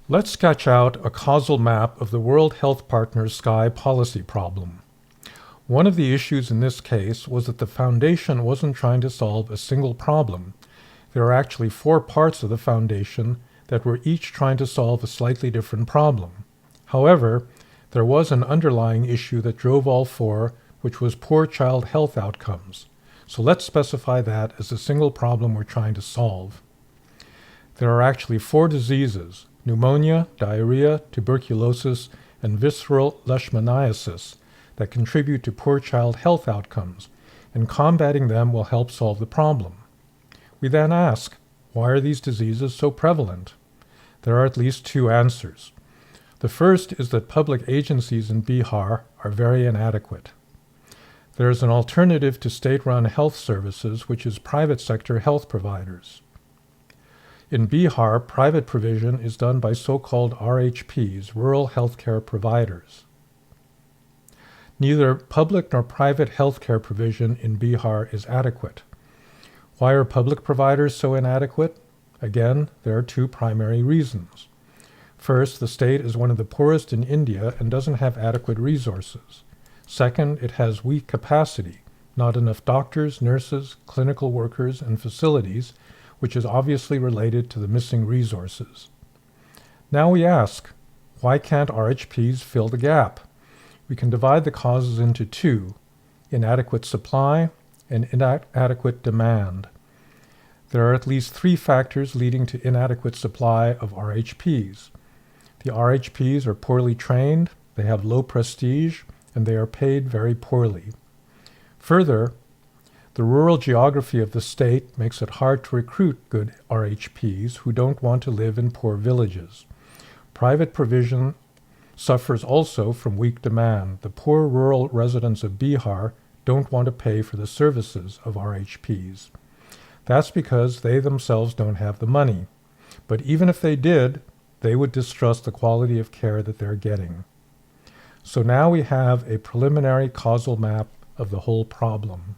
Let's sketch out a causal map of the World Health Partners Sky policy problem. One of the issues in this case was that the foundation wasn't trying to solve a single problem. There are actually 4 parts of the foundation that were each trying to solve a slightly different problem. However, there was an underlying issue that drove all 4, which was poor child health outcomes. So let's specify that as a single problem we're trying to solve. There are actually 4 diseases: pneumonia, diarrhea, tuberculosis, and visceral leishmaniasis that contribute to poor child health outcomes, and combating them will help solve the problem. We then ask, why are these diseases so prevalent? There are at least 2 answers. The first is that public agencies in Bihar are very inadequate. There is an alternative to state-run health services, which is private sector health providers. In Bihar, private provision is done by so-called RHPs, rural healthcare providers. Neither public nor private healthcare provision in Bihar is adequate. Why are public providers so inadequate? Again, there are 2 primary reasons. First, the state is one of the poorest in India and doesn't have adequate resources. Second, it has weak capacity, not enough doctors, nurses, clinical workers, and facilities, which is obviously related to the missing resources. Now we ask, why can't RHPs fill the gap? We can divide the causes into 2, inadequate supply and inadequate demand. There are at least 3 factors leading to inadequate supply of RHPs. The RHPs are poorly trained, they have low prestige, and they are paid very poorly. Further, the rural geography of the state makes it hard to recruit good RHPs who don't want to live in poor villages. Private provision suffers also from weak demand. The poor rural residents of Bihar don't want to pay for the services of RHPs. That's because they themselves don't have the money. But even if they did, they would distrust the quality of care that they're getting. So now we have a preliminary causal map of the whole problem.